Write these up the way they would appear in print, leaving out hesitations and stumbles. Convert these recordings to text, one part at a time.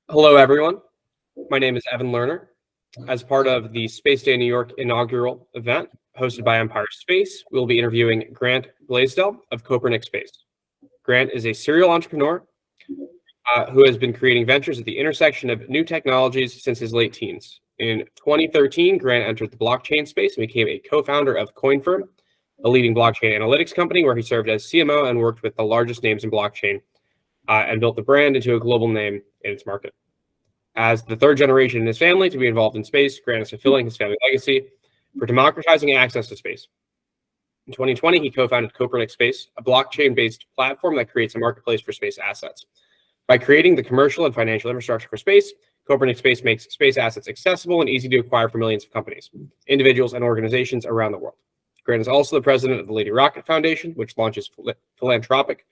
Hello, everyone. My name is Evan Lerner. As part of the Space Day New York inaugural event hosted by Empire Space, we'll be interviewing Grant Blaisdell of Copernic Space. Grant is a serial entrepreneur who has been creating ventures at the intersection of new technologies since his late teens. In 2013, Grant entered the blockchain space and became a co-founder of CoinFirm, a leading blockchain analytics company where he served as CMO and worked with the largest names in blockchain and built the brand into a global name in its market. As the third generation in his family to be involved in space, Grant is fulfilling his family legacy for democratizing access to space. In 2020, he co-founded Copernic Space, a blockchain-based platform that creates a marketplace for space assets. By creating the commercial and financial infrastructure for space, Copernic Space makes space assets accessible and easy to acquire for millions of companies, individuals, and organizations around the world. Grant is also the president of the Lady Rocket Foundation, which launches philanthropic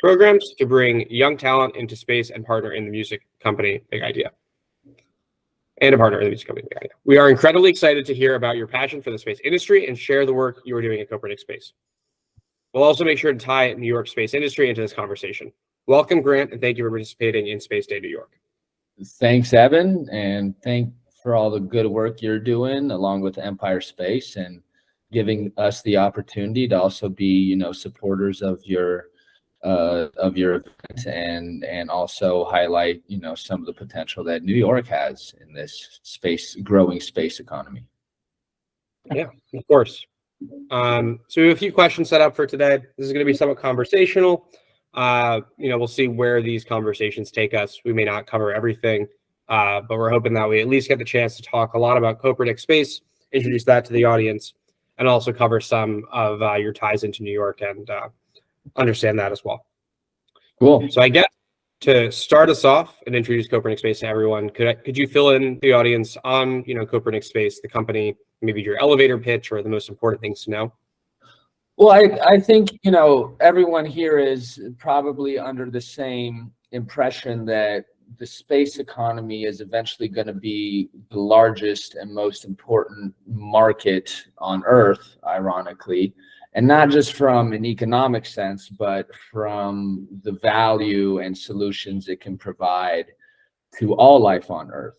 programs to bring young talent into space and partner in the music company Big Idea. And a partner in the music company Big Idea. We are incredibly excited to hear about your passion for the space industry and share the work you are doing at Copernic Space. We'll also make sure to tie New York space industry into this conversation. Welcome, Grant, and thank you for participating in Space Day New York. Thanks, Evan, and thank for all the good work you're doing along with Empire Space and giving us the opportunity to also be, supporters of your event and also highlight, some of the potential that New York has in this growing space economy. Yeah, of course. So we have a few questions set up for today. This is going to be somewhat conversational. We'll see where these conversations take us. We may not cover everything, but we're hoping that we at least get the chance to talk a lot about Copernic Space, introduce that to the audience, and also cover some of your ties into New York and understand that as well. Cool. So I guess to start us off and introduce Copernic Space to everyone, could you fill in the audience on Copernic Space, the company, maybe your elevator pitch or the most important things to know? Well, I think, everyone here is probably under the same impression that the space economy is eventually going to be the largest and most important market on Earth, ironically, and not just from an economic sense, but from the value and solutions it can provide to all life on Earth.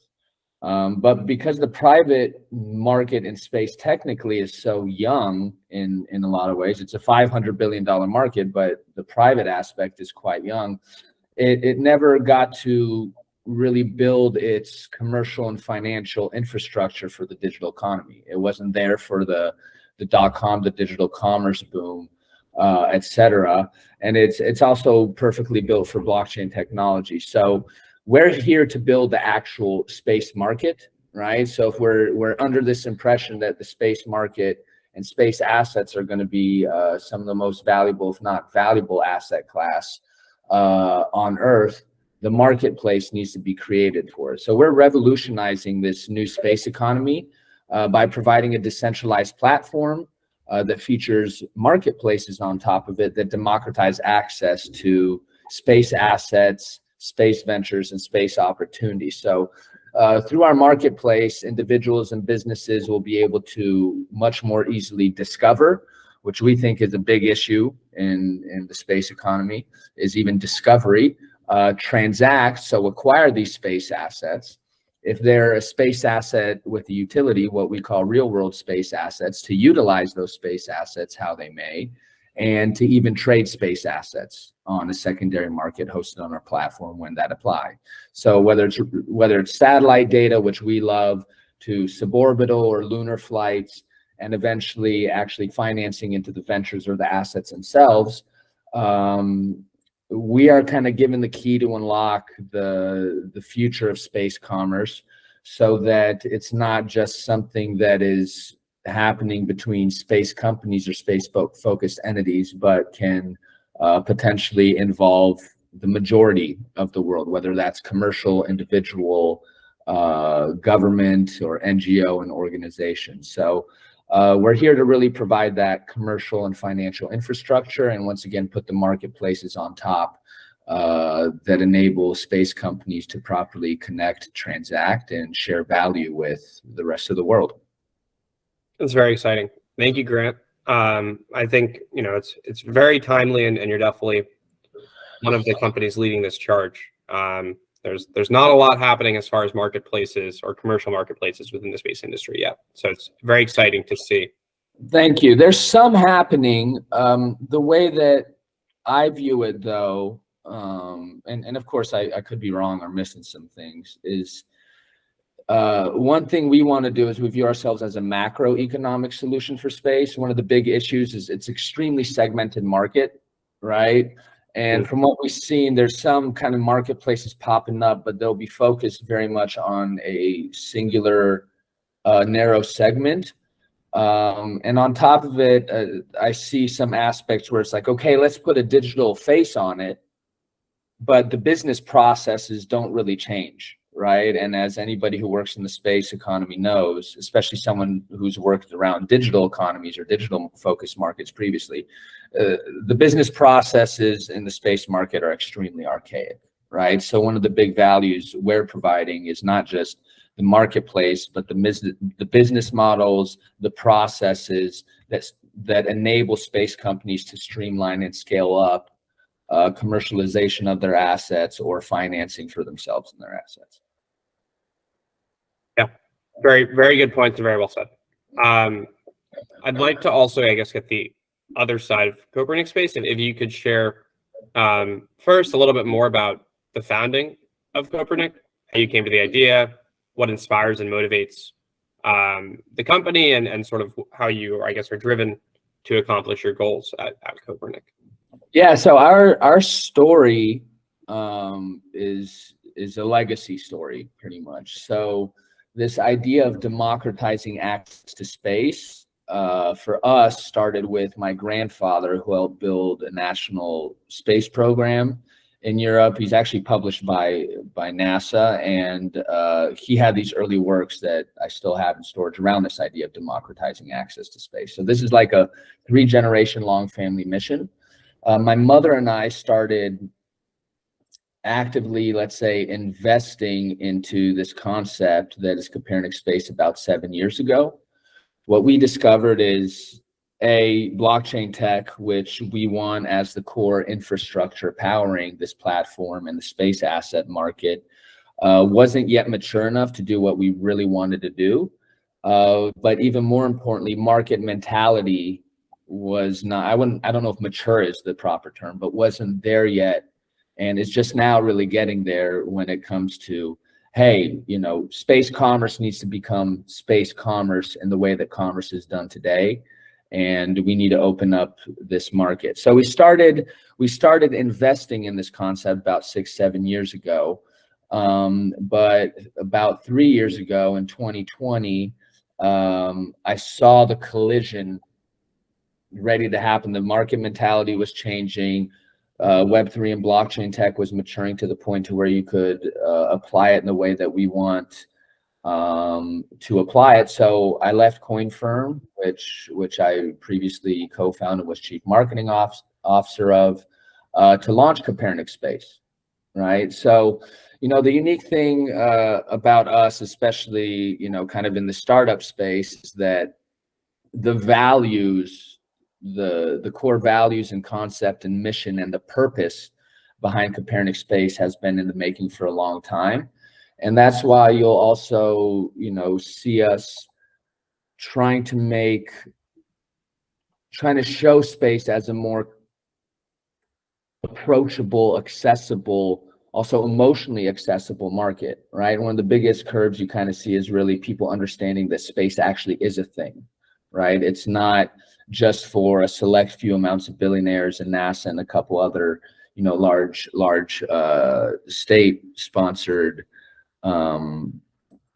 But because the private market in space technically is so young in a lot of ways, it's a $500 billion market, but the private aspect is quite young. It never got to really build its commercial and financial infrastructure for the digital economy. It wasn't there for the dot-com, the digital commerce boom, et cetera. And it's also perfectly built for blockchain technology. So we're here to build the actual space market, right? So if we're under this impression that the space market and space assets are going to be some of the most valuable, if not valuable, asset class on Earth, the marketplace needs to be created for it. So we're revolutionizing this new space economy by providing a decentralized platform that features marketplaces on top of it that democratize access to space assets, space ventures, and space opportunities. So through our marketplace, individuals and businesses will be able to much more easily discover, which we think is a big issue in the space economy, is even discovery, transact, so acquire these space assets. If they're a space asset with a utility, what we call real world space assets, to utilize those space assets how they may, and to even trade space assets on a secondary market hosted on our platform when that apply. So whether it's satellite data, which we love, to suborbital or lunar flights, and eventually actually financing into the ventures or the assets themselves, we are kind of given the key to unlock the future of space commerce, so that it's not just something that is happening between space companies or space focused entities, but can potentially involve the majority of the world, whether that's commercial, individual, government, or NGO and organization. So we're here to really provide that commercial and financial infrastructure, and once again put the marketplaces on top that enable space companies to properly connect, transact, and share value with the rest of the world. That's very exciting. Thank you, Grant. I think it's very timely, and you're definitely one of the companies leading this charge. there's not a lot happening as far as marketplaces or commercial marketplaces within the space industry yet. So it's very exciting to see. Thank you. There's some happening. The way that I view it, though, and of course I could be wrong or missing some things, is one thing we want to do is we view ourselves as a macroeconomic solution for space. One of the big issues is it's extremely segmented market, right? And from what we've seen, there's some kind of marketplaces popping up, but they'll be focused very much on a singular, narrow segment. And on top of it, I see some aspects where it's like, okay, let's put a digital face on it, but the business processes don't really change, right? And as anybody who works in the space economy knows, especially someone who's worked around digital economies or digital focused markets previously, the business processes in the space market are extremely archaic, right? So one of the big values we're providing is not just the marketplace, but the business models, the processes that enable space companies to streamline and scale up commercialization of their assets or financing for themselves and their assets. Yeah, very good points and very well said. I'd like to also, I guess, get the other side of Copernic Space, and if you could share first a little bit more about the founding of Copernic, how you came to the idea, what inspires and motivates the company, and sort of how you, I guess, are driven to accomplish your goals at Copernic. Yeah, so our story is a legacy story, pretty much. So this idea of democratizing access to space for us started with my grandfather, who helped build a national space program in Europe. He's actually published by NASA, and he had these early works that I still have in storage around this idea of democratizing access to space. So this is like a 3-generation long family mission. My mother and I started actively, let's say, investing into this concept that is Copernic Space about 7 years ago. What we discovered is blockchain tech, which we want as the core infrastructure powering this platform and the space asset market, wasn't yet mature enough to do what we really wanted to do. But even more importantly, market mentality was not, I don't know if mature is the proper term, but wasn't there yet. And it's just now really getting there when it comes to, hey, space commerce needs to become space commerce in the way that commerce is done today. And we need to open up this market. So we started investing in this concept about 6-7 years ago. But about 3 years ago in 2020, I saw the collision ready to happen. The market mentality was changing. Web3 and blockchain tech was maturing to the point to where you could apply it in the way that we want to apply it. So I left CoinFirm, which I previously co-founded, was chief marketing officer of, to launch Copernic Space, right? So, the unique thing about us, especially, kind of in the startup space, is that the values, the core values and concept and mission and the purpose behind Copernic Space has been in the making for a long time. And that's why you'll also, see us trying to show space as a more approachable, accessible, also emotionally accessible market, right? One of the biggest curbs you kind of see is really people understanding that space actually is a thing, right? It's not just for a select few amounts of billionaires and NASA and a couple other, large state-sponsored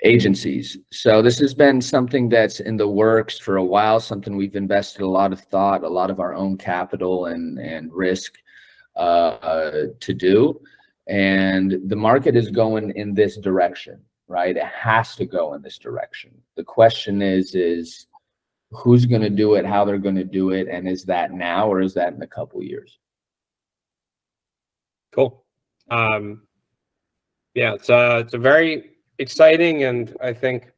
agencies. So this has been something that's in the works for a while, something we've invested a lot of thought, a lot of our own capital and risk to do. And the market is going in this direction, right? It has to go in this direction. The question is who's going to do it, how they're going to do it, and is that now or is that in a couple of years? Cool. Yeah, it's a very exciting, and I think,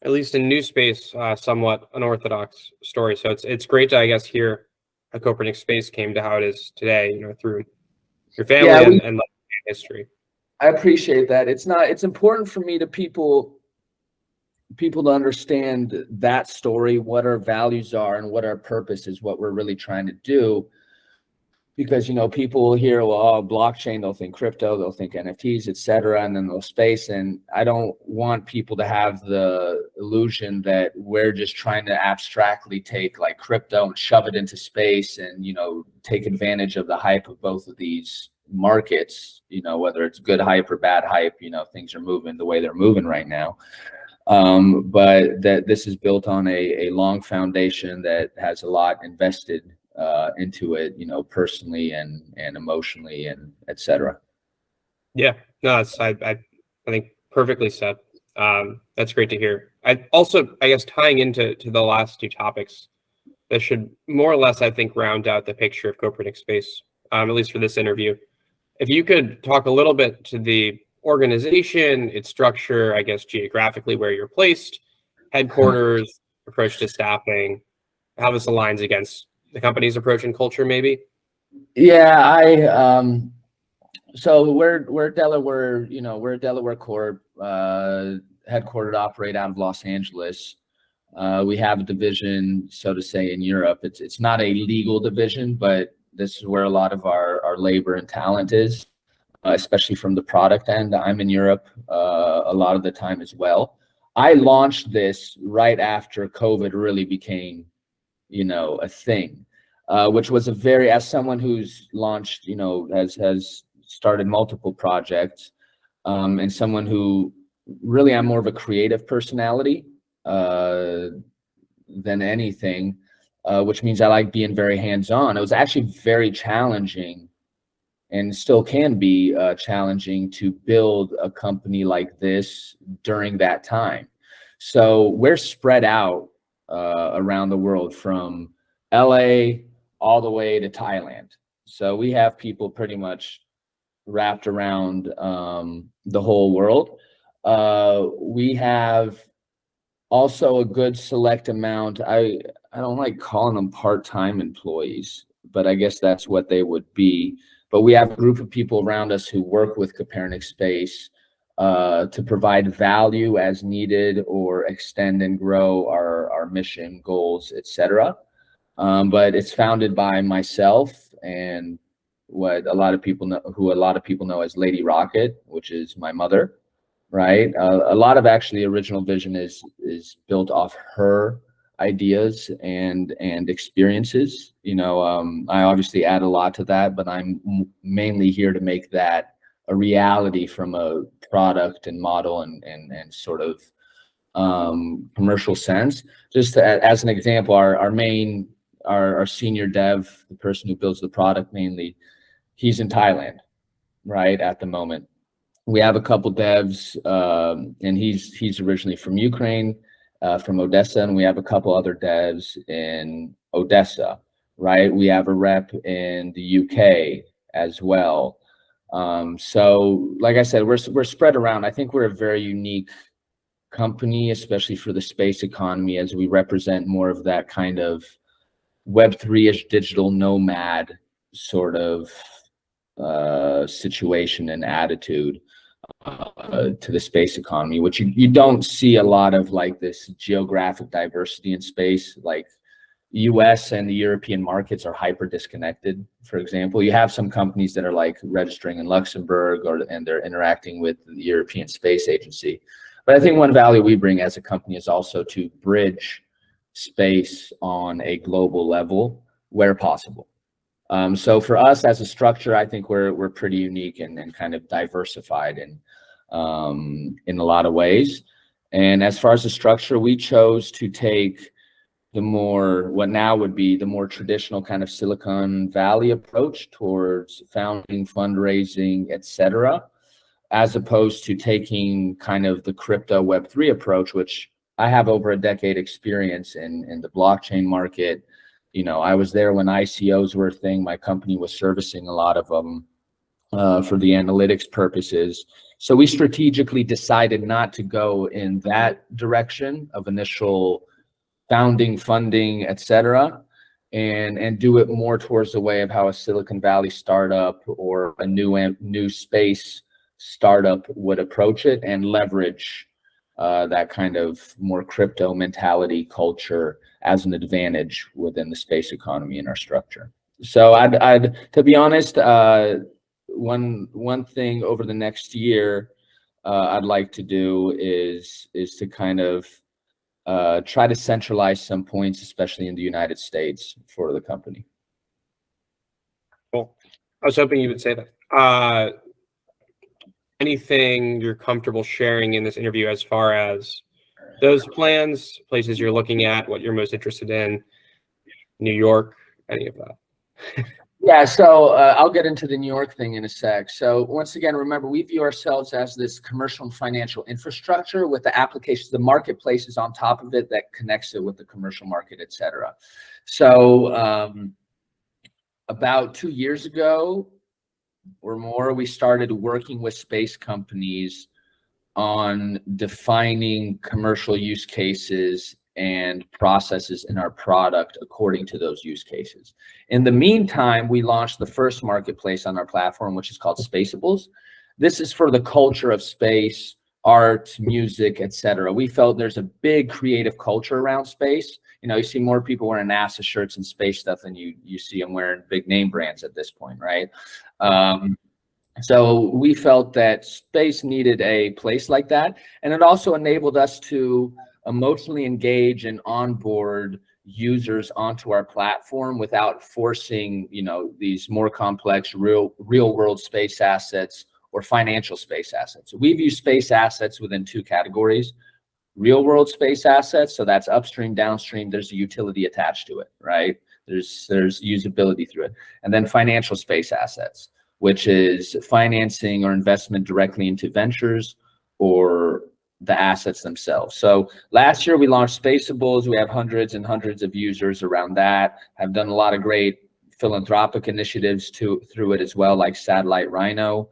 at least in new space, somewhat unorthodox story. So it's great to, I guess, hear how Copernic Space came to how it is today, through your family and history. I appreciate that. It's important for me to people to understand that story, what our values are and what our purpose is, what we're really trying to do. Because, people will hear, well, blockchain, they'll think crypto, they'll think NFTs, et cetera, and then they'll space. And I don't want people to have the illusion that we're just trying to abstractly take like crypto and shove it into space and, take advantage of the hype of both of these markets, whether it's good hype or bad hype, things are moving the way they're moving right now. But that this is built on a long foundation that has a lot invested into it, personally and emotionally and etc. Yeah, no, I think perfectly said. That's great to hear. I also, I guess, tying into the last two topics, that should more or less, I think, round out the picture of Copernic Space, at least for this interview. If you could talk a little bit to the organization, its structure, I guess geographically where you're placed, headquarters, approach to staffing, how this aligns against the company's approach and culture, maybe. Yeah, so we're Delaware, we're a Delaware Corp, headquartered, operate out of Los Angeles. We have a division, so to say, in Europe. It's not a legal division, but this is where a lot of our labor and talent is, especially from the product end. I'm in Europe a lot of the time as well. I launched this right after COVID really became, a thing, which was as someone who's launched, has started multiple projects, and someone who really, I'm more of a creative personality than anything, which means I like being very hands-on. It was actually very challenging, and still can be challenging, to build a company like this during that time. So we're spread out around the world, from LA all the way to Thailand. So we have people pretty much wrapped around the whole world. We have also a good select amount. I don't like calling them part-time employees, but I guess that's what they would be. But we have a group of people around us who work with Copernic Space to provide value as needed, or extend and grow our mission, goals, etc. But it's founded by myself and what a lot of people know as Lady Rocket, which is my mother, right? A lot of actually original vision is built off her ideas and experiences. I obviously add a lot to that, but I'm mainly here to make that a reality from a product and model and sort of commercial sense. Just as an example, our senior dev, the person who builds the product mainly, he's in Thailand, right, at the moment. We have a couple devs, and he's originally from Ukraine, from Odessa, and we have a couple other devs in Odessa, right? We have a rep in the UK as well. So like I said, we're spread around. I think we're a very unique company, especially for the space economy, as we represent more of that kind of Web3-ish digital nomad sort of situation and attitude to the space economy, which you don't see a lot of, like this geographic diversity in space. Like US and the European markets are hyper disconnected. For example, you have some companies that are like registering in Luxembourg, and they're interacting with the European Space Agency. But I think one value we bring as a company is also to bridge space on a global level where possible. So for us as a structure, I think we're pretty unique and kind of diversified in a lot of ways. And as far as the structure, we chose to take what now would be the more traditional kind of Silicon Valley approach towards founding, fundraising, etc., as opposed to taking kind of the crypto Web3 approach, which I have over a decade experience in the blockchain market. I was there when ICOs were a thing. My company was servicing a lot of them for the analytics purposes. So we strategically decided not to go in that direction of initial founding, funding, etc., and do it more towards the way of how a Silicon Valley startup or a new space startup would approach it and leverage that kind of more crypto mentality culture as an advantage within the space economy in our structure. So I'd to be honest, one thing over the next year I'd like to do is to kind of try to centralize some points, especially in the United States, for the company. Cool. I was hoping you would say that. Anything you're comfortable sharing in this interview as far as those plans, places you're looking at, what you're most interested in, New York, any of that? Yeah, so I'll get into the New York thing in a sec. So once again, remember, we view ourselves as this commercial and financial infrastructure with the applications, the marketplaces on top of it that connects it with the commercial market, et cetera. So about 2 years ago or more, we started working with space companies on defining commercial use cases and processes in our product according to those use cases. In the meantime, we launched the first marketplace on our platform, which is called Spaceables. This is for the culture of space, art, music, etc. We felt there's a big creative culture around space. You know, you see more people wearing NASA shirts and space stuff than you see them wearing big name brands at this point, right? So we felt that space needed a place like that. And it also enabled us to emotionally engage and onboard users onto our platform without forcing, you know, these more complex real world space assets or financial space assets. So we view space assets within two categories: real world space assets. So that's upstream, downstream. There's a utility attached to it, right? There's usability through it. And then financial space assets, which is financing or investment directly into ventures or the assets themselves. So last year we launched Spaceables. We have hundreds and hundreds of users around that. Have done a lot of great philanthropic initiatives through it as well, like Satellite Rhino,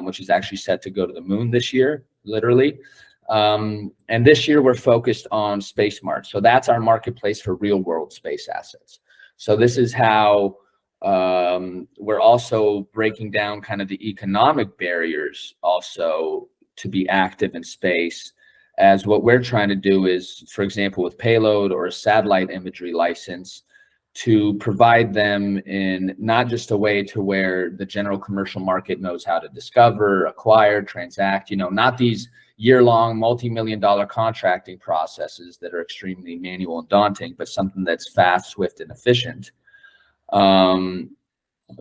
which is actually set to go to the moon this year, literally. And this year we're focused on Space Mart. So that's our marketplace for real world space assets. So this is how we're also breaking down kind of the economic barriers also to be active in space, as what we're trying to do is, for example, with payload or a satellite imagery license, to provide them in not just a way to where the general commercial market knows how to discover, acquire, transact, you know, not these year-long multi-million-dollar contracting processes that are extremely manual and daunting, but something that's fast, swift, and efficient.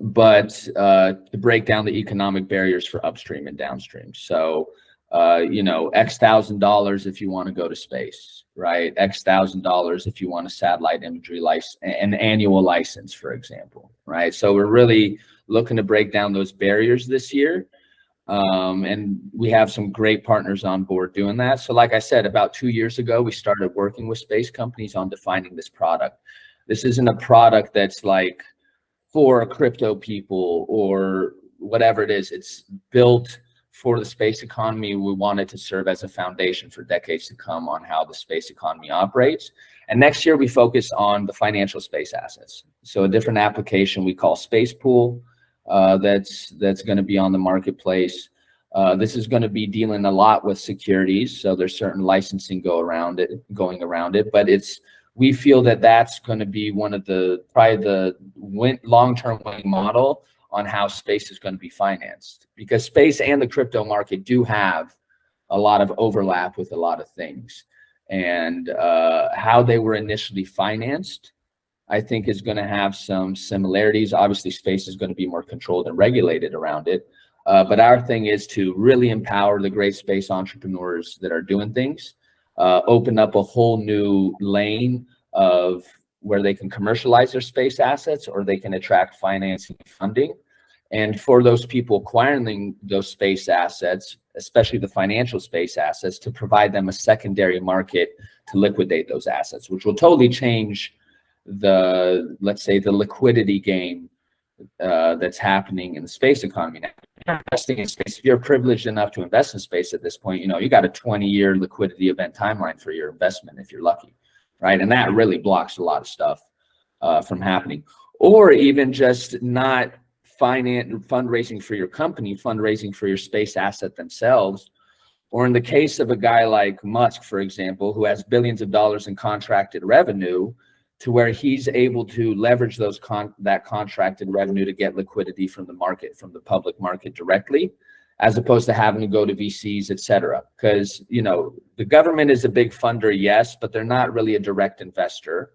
But to break down the economic barriers for upstream and downstream. So, you know, X $1,000 if you want to go to space, right? X $1,000 if you want a satellite imagery license, an annual license, for example, right? So we're really looking to break down those barriers this year. And we have some great partners on board doing that. So like I said, about 2 years ago, we started working with space companies on defining this product. This isn't a product that's like for crypto people or whatever it is. It's built for the space economy. We want it to serve as a foundation for decades to come on how the space economy operates. And next year we focus on the financial space assets. So a different application we call Space Pool that's going to be on the marketplace. This is going to be dealing a lot with securities. So there's certain licensing going around it, but we feel that that's going to be one of probably the long-term winning model on how space is going to be financed, because space and the crypto market do have a lot of overlap with a lot of things. And how they were initially financed, I think, is going to have some similarities. Obviously, space is going to be more controlled and regulated around it. But our thing is to really empower the great space entrepreneurs that are doing things, open up a whole new lane of where they can commercialize their space assets, or they can attract financing and funding. And for those people acquiring those space assets, especially the financial space assets, to provide them a secondary market to liquidate those assets, which will totally change let's say, the liquidity game that's happening in the space economy now. Investing in space, if you're privileged enough to invest in space at this point, you know, you got a 20-year liquidity event timeline for your investment if you're lucky, right? And that really blocks a lot of stuff from happening. Or even just not fundraising for your company, fundraising for your space asset themselves. Or in the case of a guy like Musk, for example, who has billions of dollars in contracted revenue, to where he's able to leverage that contracted revenue to get liquidity from the market, from the public market directly, as opposed to having to go to VCs, et cetera. Because, the government is a big funder, yes, but they're not really a direct investor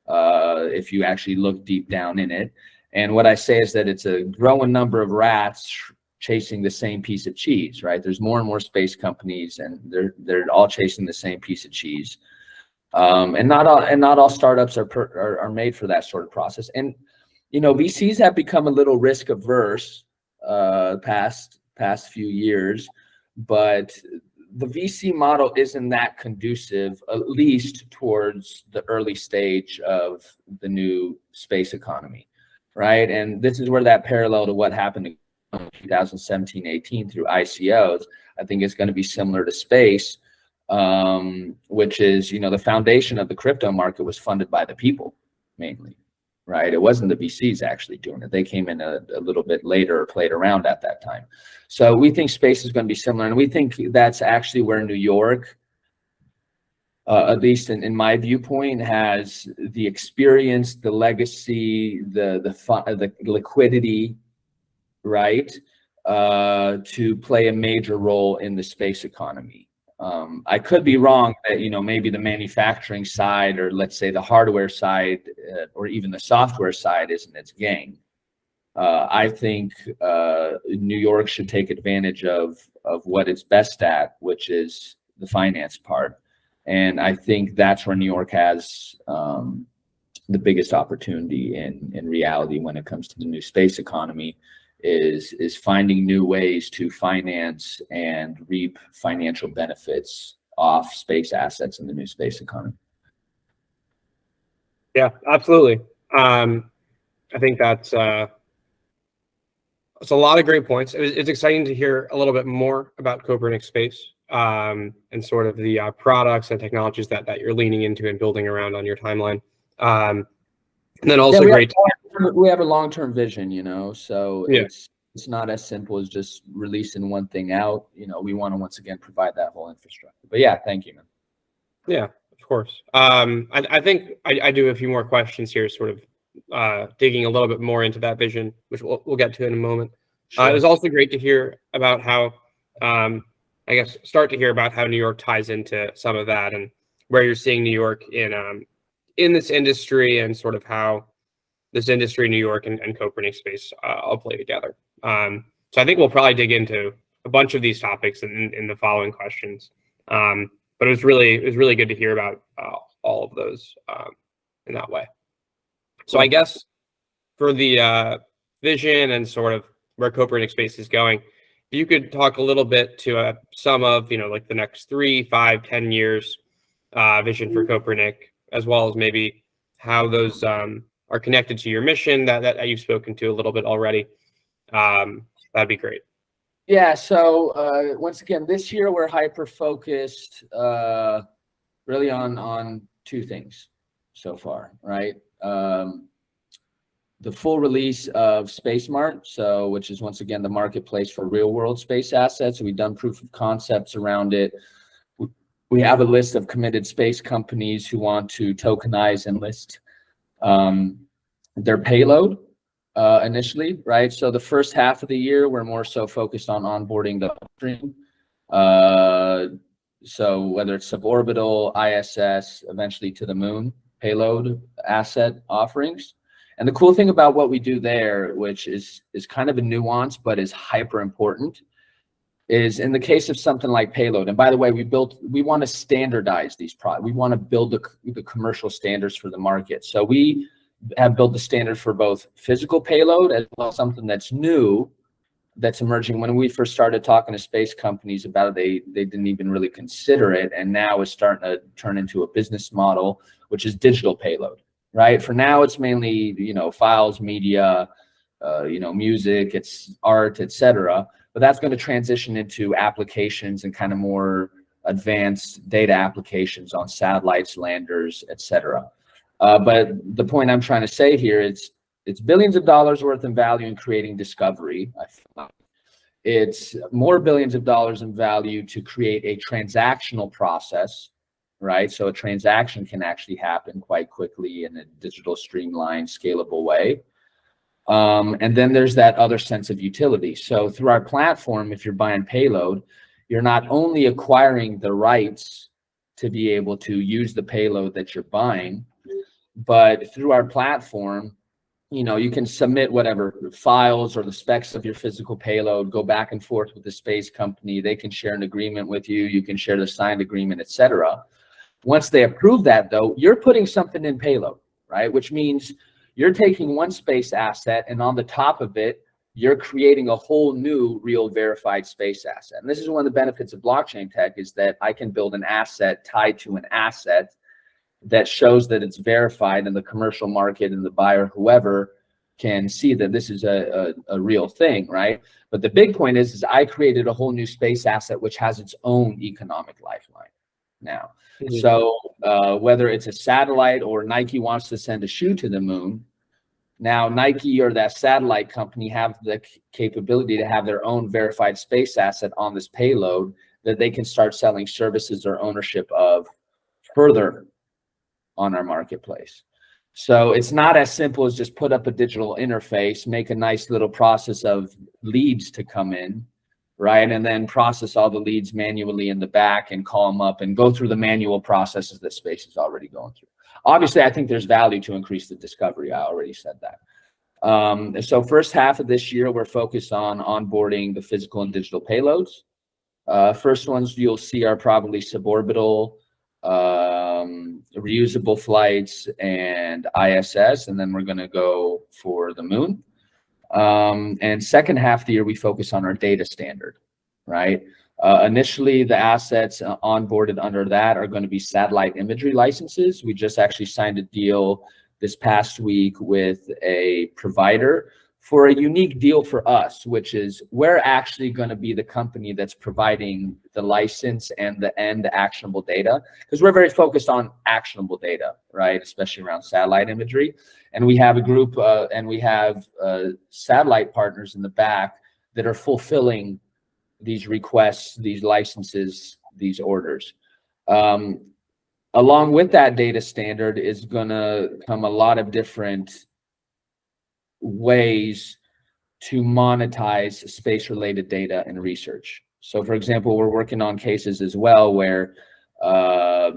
if you actually look deep down in it. And what I say is that it's a growing number of rats chasing the same piece of cheese, right? There's more and more space companies, and they're all chasing the same piece of cheese. And not all startups are made for that sort of process. And VCs have become a little risk averse past few years, but the VC model isn't that conducive, at least towards the early stage of the new space economy, right? And this is where that parallel to what happened in 2017-18 through ICOs, I think is going to be similar to space, which is, the foundation of the crypto market was funded by the people mainly, right? It wasn't the VCs actually doing it. They came in a little bit later, or played around at that time. So we think space is going to be similar, and we think that's actually where New York, at least in my viewpoint, has the experience, the legacy, the liquidity, right, to play a major role in the space economy. I could be wrong that, maybe the manufacturing side, or let's say the hardware side, or even the software side isn't its game. I think New York should take advantage of what it's best at, which is the finance part. And I think that's where New York has the biggest opportunity in reality when it comes to the new space economy, is finding new ways to finance and reap financial benefits off space assets in the new space economy. Yeah, absolutely. I think that's a lot of great points. It's exciting to hear a little bit more about Copernic Space and sort of the products and technologies that you're leaning into and building around on your timeline. And then also we have a long-term vision, so yeah. It's not as simple as just releasing one thing out. We want to once again provide that whole infrastructure. But yeah, thank you, man. Yeah, of course. I think I do a few more questions here, sort of digging a little bit more into that vision, which we'll get to in a moment. Sure. It was also great to hear about how, start to hear about how New York ties into some of that, and where you're seeing New York in this industry, and sort of how this industry, New York and Copernic Space all play together. So I think we'll probably dig into a bunch of these topics in the following questions. But it was really good to hear about all of those in that way. So I guess for the vision and sort of where Copernic Space is going, if you could talk a little bit to some of, like the next 3, 5, 10 years vision for Copernic, as well as maybe how those are connected to your mission that you've spoken to a little bit already. That'd be great. Yeah, so once again, this year we're hyper-focused really on two things so far, right? The full release of SpaceMart, which is once again the marketplace for real-world space assets. We've done proof of concepts around it. We have a list of committed space companies who want to tokenize and list their payload initially, right? So the first half of the year, we're more so focused on onboarding the upstream. So whether it's suborbital, ISS, eventually to the moon payload asset offerings. And the cool thing about what we do there, which is kind of a nuance, but is hyper important, is in the case of something like payload. And by the way, we want to standardize these products. We want to build the commercial standards for the market. So we have built the standard for both physical payload as well as something that's new, that's emerging. When we first started talking to space companies about it, they didn't even really consider it, and now it's starting to turn into a business model, which is digital payload, right? For now, it's mainly files, media, music, it's art, etc. But that's going to transition into applications and kind of more advanced data applications on satellites, landers, etc. But the point I'm trying to say here is it's billions of dollars worth in value in creating discovery. I feel like it's more billions of dollars in value to create a transactional process, right? So a transaction can actually happen quite quickly in a digital, streamlined, scalable way. And then there's that other sense of utility. So through our platform, if you're buying payload, you're not only acquiring the rights to be able to use the payload that you're buying, but through our platform, you can submit whatever files or the specs of your physical payload, go back and forth with the space company. They can share an agreement with you. You can share the signed agreement, etc. Once they approve that, though, you're putting something in payload, right? Which means you're taking one space asset, and on the top of it, you're creating a whole new real verified space asset. And this is one of the benefits of blockchain tech, is that I can build an asset tied to an asset that shows that it's verified, and the commercial market and the buyer, whoever, can see that this is a real thing, right? But the big point is I created a whole new space asset which has its own economic lifeline now. Mhm. So whether it's a satellite or Nike wants to send a shoe to the moon, now Nike or that satellite company have the capability to have their own verified space asset on this payload that they can start selling services or ownership of further on our marketplace. So it's not as simple as just put up a digital interface, make a nice little process of leads to come in, right? And then process all the leads manually in the back and call them up and go through the manual processes that space is already going through. Obviously, I think there's value to increase the discovery. I already said that. So first half of this year, we're focused on onboarding the physical and digital payloads. First ones you'll see are probably suborbital, reusable flights, and ISS, and then we're going to go for the moon. And second half of the year, we focus on our data standard, right? Initially, the assets onboarded under that are going to be satellite imagery licenses. We just actually signed a deal this past week with a provider for a unique deal for us, which is we're actually going to be the company that's providing the license and the end actionable data, because we're very focused on actionable data, right? Especially around satellite imagery. And we have a group and we have satellite partners in the back that are fulfilling these requests, these licenses, these orders. Along with that data standard is going to come a lot of different ways to monetize space-related data and research. So, for example, we're working on cases as well where I'll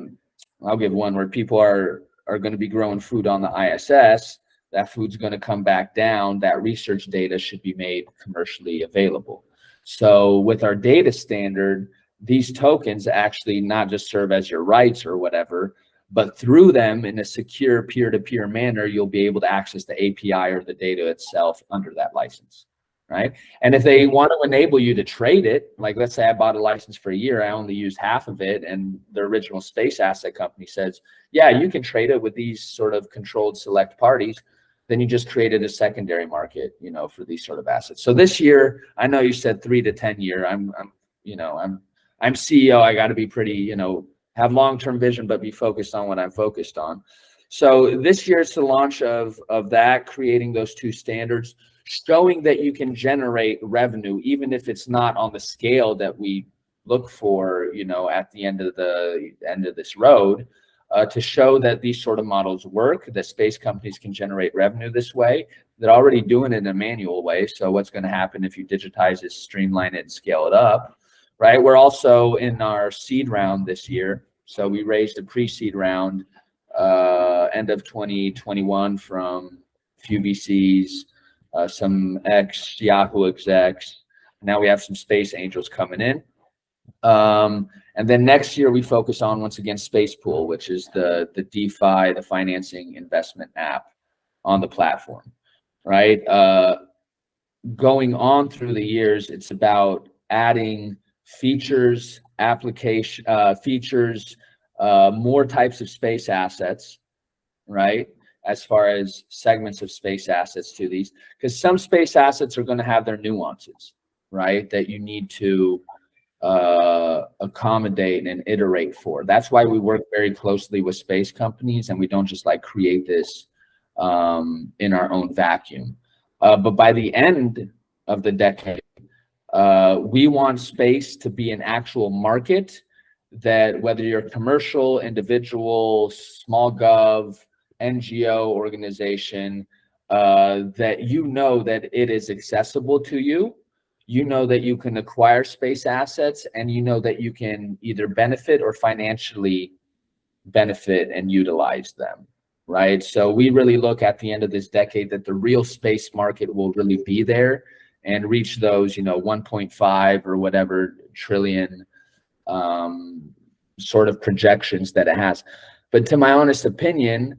give one where people are going to be growing food on the ISS. That food's going to come back down. That research data should be made commercially available. So, with our data standard, these tokens actually not just serve as your rights or whatever, but through them in a secure peer-to-peer manner, you'll be able to access the API or the data itself under that license, right? And if they want to enable you to trade it, like let's say I bought a license for a year, I only used half of it, and the original space asset company says, yeah, you can trade it with these sort of controlled select parties, then you just created a secondary market, for these sort of assets. So this year, I know you said 3 to 10 year, I'm CEO, I got to be pretty, have long-term vision, but be focused on what I'm focused on. So this year it's the launch of that, creating those two standards, showing that you can generate revenue, even if it's not on the scale that we look for, at the end of this road, to show that these sort of models work, that space companies can generate revenue this way. They're already doing it in a manual way. So what's going to happen if you digitize it, streamline it, and scale it up, right? We're also in our seed round this year. So we raised a pre-seed round end of 2021 from a few VCs, some ex-Yahoo execs. Now we have some space angels coming in. And then next year we focus on, once again, Space Pool, which is the DeFi, the financing investment app on the platform, right? Going on through the years, it's about adding features, more types of space assets, right? As far as segments of space assets to these, because some space assets are going to have their nuances, right? That you need to accommodate and iterate for. That's why we work very closely with space companies, and we don't just like create this in our own vacuum. But by the end of the decade, we want space to be an actual market that, whether you're commercial, individual, small gov, NGO organization, that you know that it is accessible to you. You know that you can acquire space assets, and you know that you can either benefit or financially benefit and utilize them, right? So we really look at the end of this decade that the real space market will really be there and reach those, 1.5 or whatever trillion sort of projections that it has. But to my honest opinion,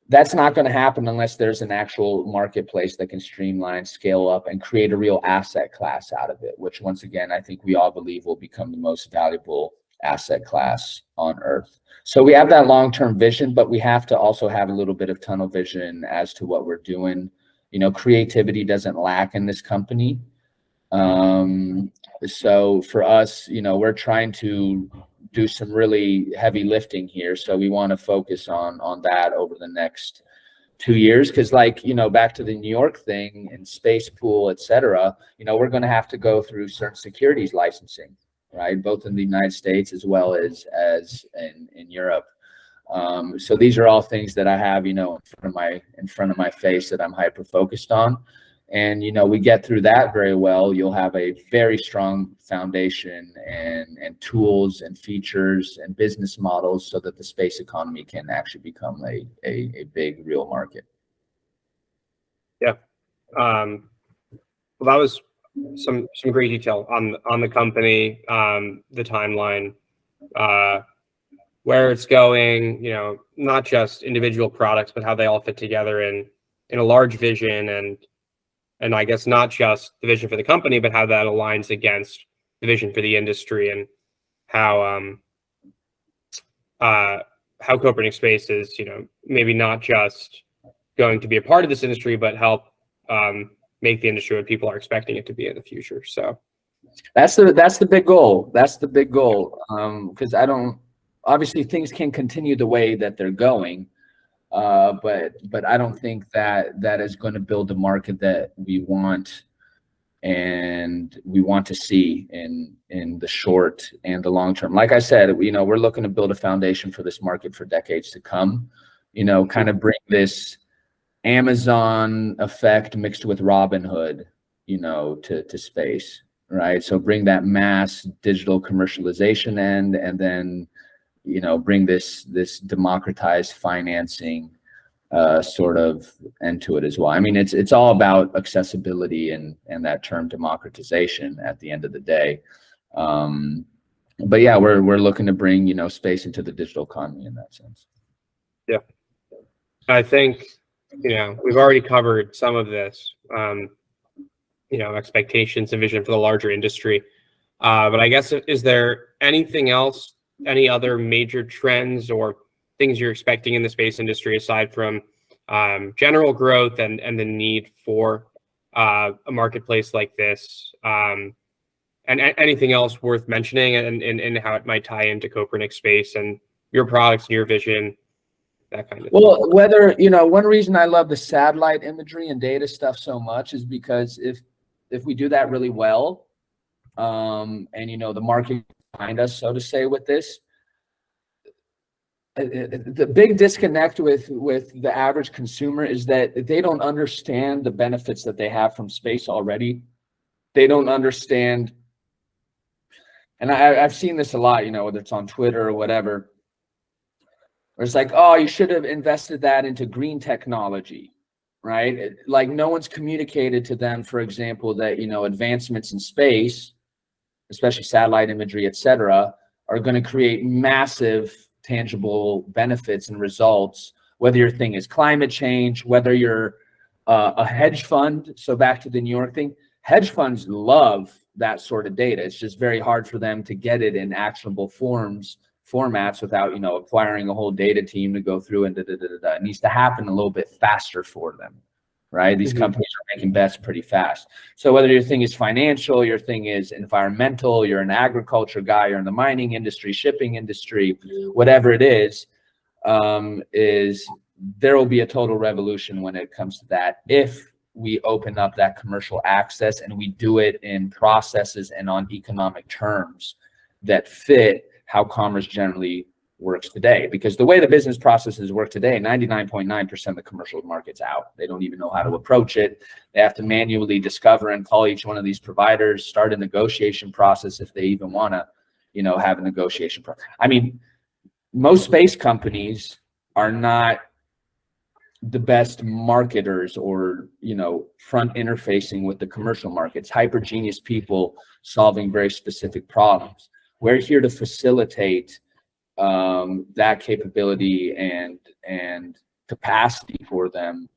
that's not going to happen unless there's an actual marketplace that can streamline, scale up, and create a real asset class out of it, which once again, I think we all believe will become the most valuable asset class on Earth. So we have that long-term vision, but we have to also have a little bit of tunnel vision as to what we're doing. Creativity doesn't lack in this company. So for us, we're trying to do some really heavy lifting here. So we want to focus on that over the next 2 years. Cause back to the New York thing and space pool, et cetera, we're going to have to go through certain securities licensing, right? Both in the United States as well as in Europe. So these are all things that I have, in front of my face that I'm hyper focused on. And, we get through that very well, you'll have a very strong foundation and tools and features and business models so that the space economy can actually become a big real market. Yeah. Well, that was some great detail on the company, the timeline, where it's going, not just individual products, but how they all fit together in a large vision, and I guess not just the vision for the company, but how that aligns against the vision for the industry, and how Copernic Space is, maybe not just going to be a part of this industry, but help make the industry what people are expecting it to be in the future. So that's the big goal. That's the big goal. Because obviously things can continue the way that they're going. But I don't think that is going to build the market that we want and we want to see in the short and the long term. Like I said, we're looking to build a foundation for this market for decades to come, kind of bring this Amazon effect mixed with Robin Hood, to space, right? So bring that mass digital commercialization end, and then bring this democratized financing sort of end to it as well. I mean, it's all about accessibility and that term democratization at the end of the day. But yeah, we're looking to bring space into the digital economy in that sense. Yeah, I think we've already covered some of this, expectations and vision for the larger industry. But I guess, is there anything else, any other major trends or things you're expecting in the space industry aside from general growth and the need for a marketplace like this, and anything else worth mentioning, and how it might tie into Copernic Space and your products and your vision, that kind of thing? Well, one reason I love the satellite imagery and data stuff so much is because if we do that really well, and the market behind us, so to say, with this, the big disconnect with the average consumer is that they don't understand the benefits that they have from space already. They don't understand, and I've seen this a lot, whether it's on Twitter or whatever, where it's like, oh, you should have invested that into green technology, right? Like, no one's communicated to them, for example, that advancements in space, especially satellite imagery, et cetera, are going to create massive tangible benefits and results, whether your thing is climate change, whether you're a hedge fund. So back to the New York thing, hedge funds love that sort of data. It's just very hard for them to get it in actionable formats without, acquiring a whole data team to go through and It needs to happen a little bit faster for them, right? These companies are making bets pretty fast. So whether your thing is financial, your thing is environmental, you're an agriculture guy, you're in the mining industry, shipping industry, whatever it is there will be a total revolution when it comes to that if we open up that commercial access and we do it in processes and on economic terms that fit how commerce generally works today. Because the way the business processes work today, 99.9% of the commercial market's out. They don't even know how to approach it. They have to manually discover and call each one of these providers, start a negotiation process if they even want to, have a negotiation process. I mean, most space companies are not the best marketers or, front interfacing with the commercial markets. Hyper genius people solving very specific problems. We're here to facilitate that capability and capacity for them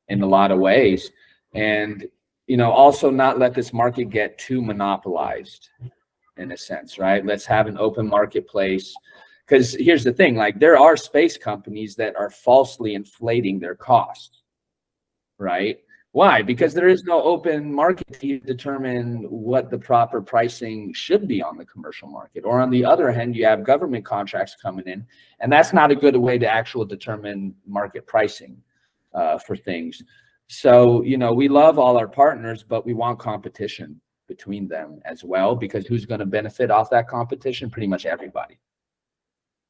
in a lot of ways, and also not let this market get too monopolized in a sense, right? Let's have an open marketplace, because here's the thing, like there are space companies that are falsely inflating their costs, right? Why? Because there is no open market to determine what the proper pricing should be on the commercial market. Or on the other hand, you have government contracts coming in, and that's not a good way to actually determine market pricing for things. So, we love all our partners, but we want competition between them as well, because who's going to benefit off that competition? Pretty much everybody.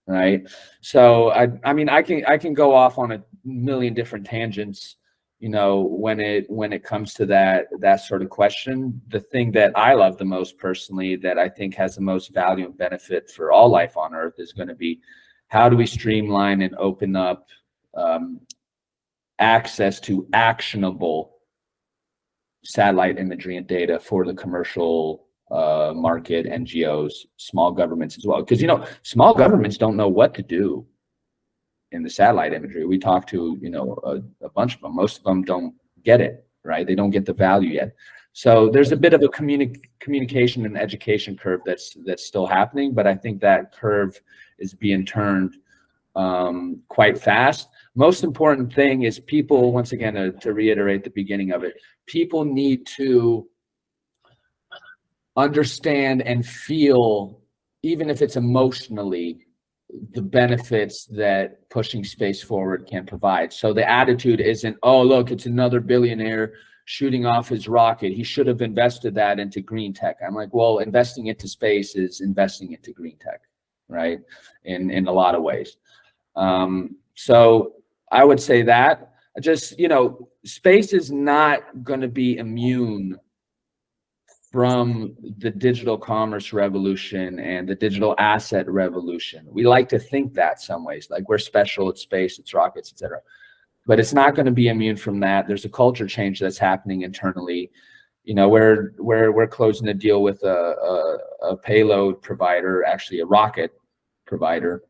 Right. So, I mean, I can go off on a million different tangents, when it comes to that sort of question. The thing that I love the most personally, that I think has the most value and benefit for all life on Earth, is going to be, how do we streamline and open up access to actionable satellite imagery and data for the commercial market, NGOs, small governments as well. Because, small governments don't know what to do in the satellite imagery. We talked to, a bunch of them. Most of them don't get it, right? They don't get the value yet. So there's a bit of a communication and education curve that's still happening, but I think that curve is being turned quite fast. Most important thing is people, once again, to reiterate the beginning of it, people need to understand and feel, even if it's emotionally, the benefits that pushing space forward can provide. So the attitude isn't, oh, look, it's another billionaire shooting off his rocket. He should have invested that into green tech. I'm like, well, investing into space is investing into green tech, right? In a lot of ways. So I would say that just, space is not going to be immune from the digital commerce revolution and the digital asset revolution. We like to think that some ways, like we're special, it's space, it's rockets, etc. But it's not going to be immune from that. There's a culture change that's happening internally. We're closing a deal with a payload provider, actually a rocket provider.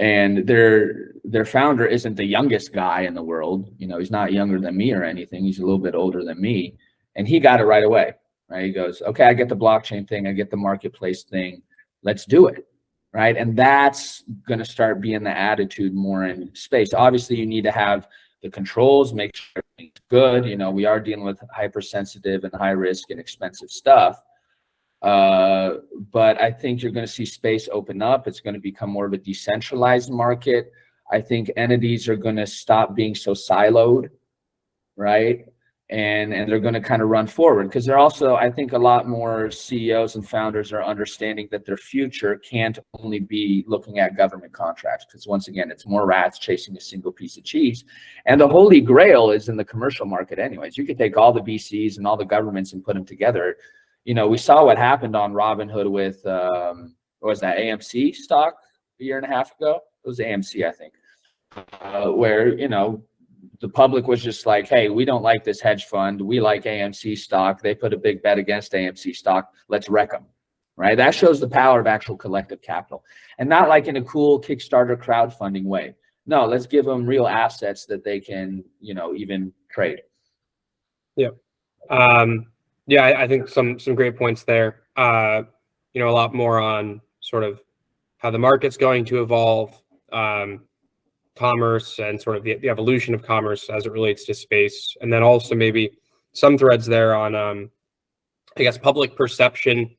And their founder isn't the youngest guy in the world. He's not younger than me or anything. He's a little bit older than me. And he got it right away, right? He goes, okay, I get the blockchain thing. I get the marketplace thing. Let's do it, right? And that's going to start being the attitude more in space. Obviously, you need to have the controls, make sure everything's good. We are dealing with hypersensitive and high risk and expensive stuff. But I think you're going to see space open up. It's going to become more of a decentralized market. I think entities are going to stop being so siloed, right? And they're going to kind of run forward, because they're also, I think, a lot more CEOs and founders are understanding that their future can't only be looking at government contracts, because once again, it's more rats chasing a single piece of cheese. And the holy grail is in the commercial market anyways. You could take all the VCs and all the governments and put them together. We saw what happened on Robinhood with, what was that, AMC stock a year and a half ago? It was AMC, I think, where, the public was just like, hey, we don't like this hedge fund. We like AMC stock. They put a big bet against AMC stock. Let's wreck them, right? That shows the power of actual collective capital, and not like in a cool Kickstarter crowdfunding way. No, let's give them real assets that they can, even trade. Yeah. Yeah, I think some great points there. A lot more on sort of how the market's going to evolve, commerce, and sort of the evolution of commerce as it relates to space. And then also maybe some threads there on, I guess, public perception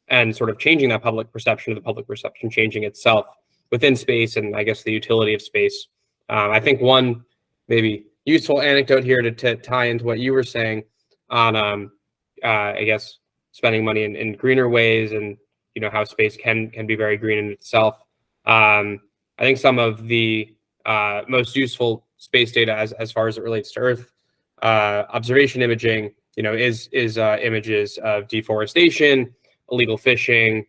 and sort of changing that public perception, the public perception changing itself. within space and I guess the utility of space. I think one maybe useful anecdote here to tie into what you were saying on I guess spending money in greener ways, and how space can be very green in itself. I think some of the most useful space data as far as it relates to Earth observation imaging, is images of deforestation, illegal fishing,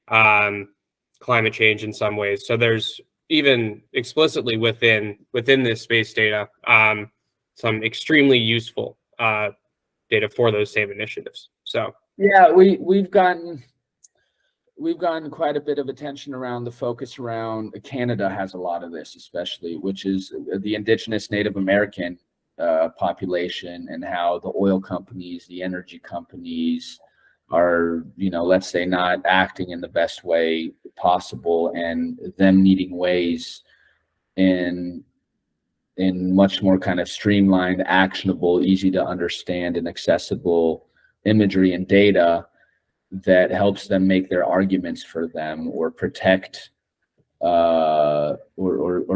climate change in some ways. So there's even explicitly within this space data some extremely useful data for those same initiatives. So yeah, we've gotten quite a bit of attention around the focus around Canada has a lot of this, especially, which is the indigenous Native American population, and how the oil companies, the energy companies are, let's say, not acting in the best way possible, and them needing ways in much more kind of streamlined, actionable, easy to understand and accessible imagery and data that helps them make their arguments for them, or protect or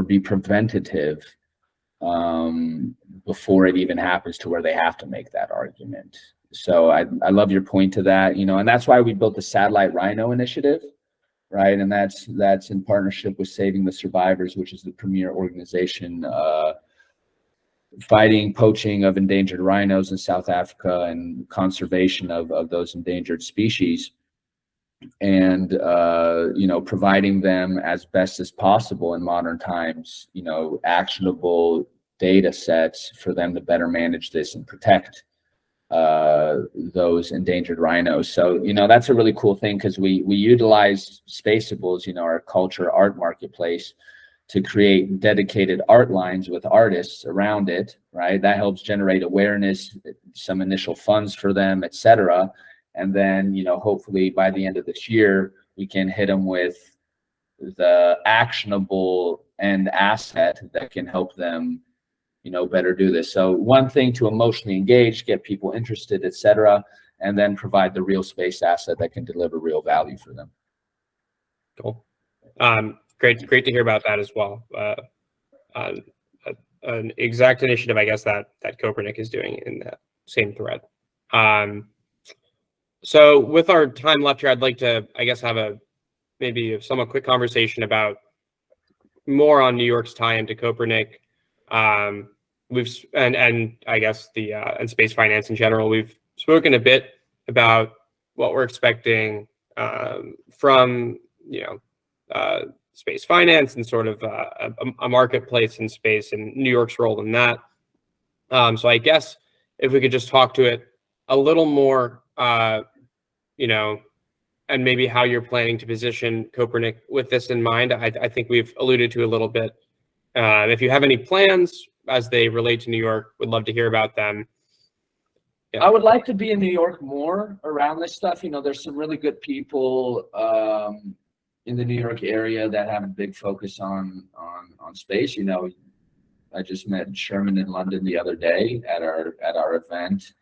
be preventative before it even happens to where they have to make that argument. So I love your point to that, and that's why we built the Satellite Rhino initiative, right? And that's in partnership with Saving the Survivors, which is the premier organization fighting poaching of endangered rhinos in South Africa and conservation of those endangered species, and providing them as best as possible in modern times, actionable data sets for them to better manage this and protect those endangered rhinos. So that's a really cool thing, because we utilize Spaceables, our culture art marketplace, to create dedicated art lines with artists around it, right? That helps generate awareness, some initial funds for them, etc. And then, hopefully by the end of this year, we can hit them with the actionable end asset that can help them, better do this. So one thing to emotionally engage, get people interested, etc., and then provide the real space asset that can deliver real value for them. Cool. Great to hear about that as well. An exact initiative, I guess, that Copernic is doing in that same thread. So with our time left here, I'd like to, I guess, have maybe a somewhat quick conversation about more on New York's tie into Copernic. And I guess and space finance in general. We've spoken a bit about what we're expecting from space finance and sort of a marketplace in space and New York's role in that. So I guess if we could just talk to it a little more, and maybe how you're planning to position Copernic with this in mind. I think we've alluded to a little bit. If you have any plans as they relate to New York, would love to hear about them. Yeah. I would like to be in New York more around this stuff. There's some really good people in the New York area that have a big focus on space. I just met Sherman in London the other day at our event.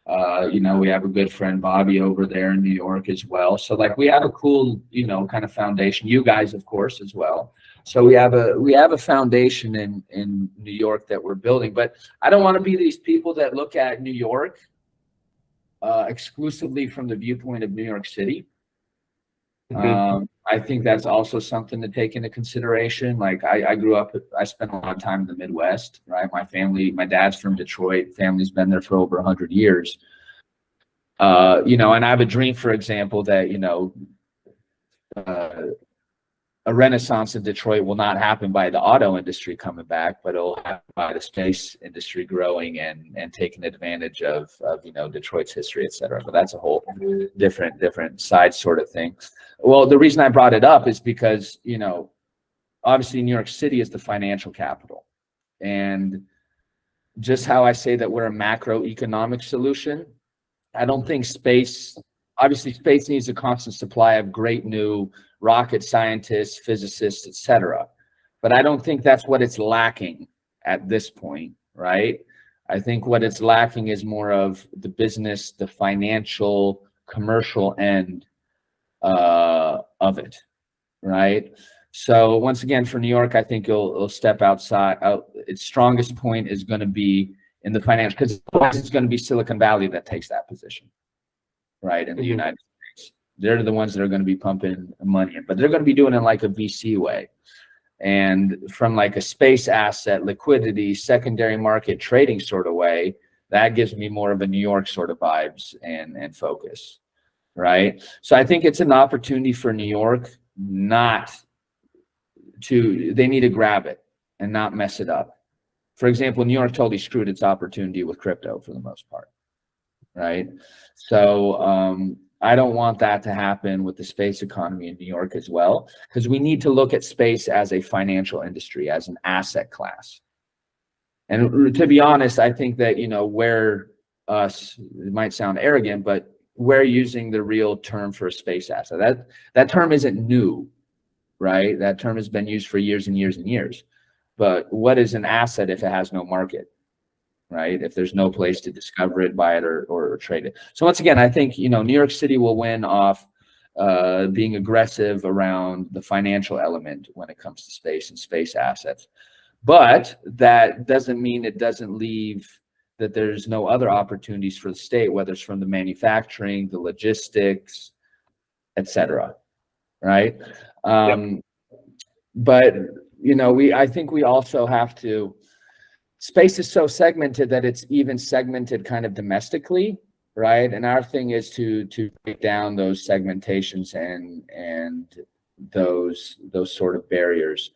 We have a good friend Bobby over there in New York as well. So we have a cool, kind of foundation. You guys, of course, as well. So we have a foundation in New York that we're building. But I don't want to be these people that look at New York exclusively from the viewpoint of New York City. Mm-hmm. I think that's also something to take into consideration. I grew up, I spent a lot of time in the Midwest, right? My dad's from Detroit, family's been there for over 100 years. And I have a dream, for example, that, a renaissance in Detroit will not happen by the auto industry coming back, but it'll happen by the space industry growing and taking advantage of Detroit's history, et cetera. But that's a whole different side sort of thing. Well, the reason I brought it up is because, obviously New York City is the financial capital. And just how I say that we're a macroeconomic solution, I don't think obviously space needs a constant supply of great new rocket scientists, physicists, et cetera. But I don't think that's what it's lacking at this point, right? I think what it's lacking is more of the business, the financial, commercial end of it, right? So once again, for New York, I think it'll step outside. Its strongest point is going to be in the financial, because it's going to be Silicon Valley that takes that position, right? In the United States, they're the ones that are going to be pumping money in, but they're going to be doing it like a VC way. And from like a space asset, liquidity, secondary market trading sort of way, that gives me more of a New York sort of vibes and focus, right? So I think it's an opportunity for New York not to, they need to grab it and not mess it up. For example, New York totally screwed its opportunity with crypto for the most part, right? So I don't want that to happen with the space economy in New York as well, because we need to look at space as a financial industry, as an asset class. And to be honest, I think that, where us, it might sound arrogant, but we're using the real term for a space asset. That term isn't new, right? That term has been used for years and years and years. But what is an asset if it has no market, right? If there's no place to discover it, buy it, or trade it. So once again, I think, New York City will win off being aggressive around the financial element when it comes to space and space assets. But that doesn't mean it doesn't leave that there's no other opportunities for the state, whether it's from the manufacturing, the logistics, etc. Right? But I think we also have to. Space is so segmented that it's even segmented kind of domestically, right? And our thing is to break down those segmentations and those sort of barriers.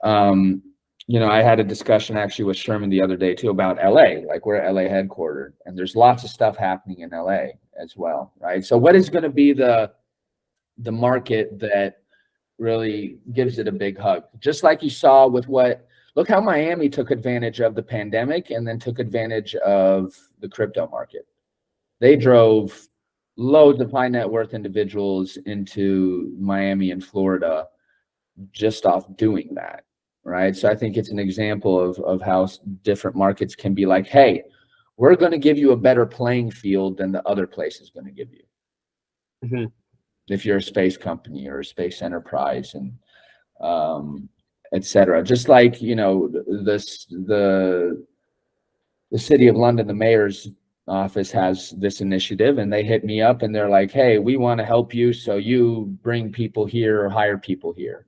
I had a discussion actually with Sherman the other day too about LA, like we're LA headquartered, and there's lots of stuff happening in LA as well, right? So what is going to be the market that really gives it a big hug? Just like you saw with look how Miami took advantage of the pandemic and then took advantage of the crypto market. They drove loads of high net worth individuals into Miami and Florida just off doing that, right? So I think it's an example of how different markets can be like, hey, we're going to give you a better playing field than the other place is going to give you. If you're a space company or a space enterprise, and etc. Just like, the city of London, the mayor's office has this initiative, and they hit me up and they're like, hey, we want to help you, so you bring people here or hire people here,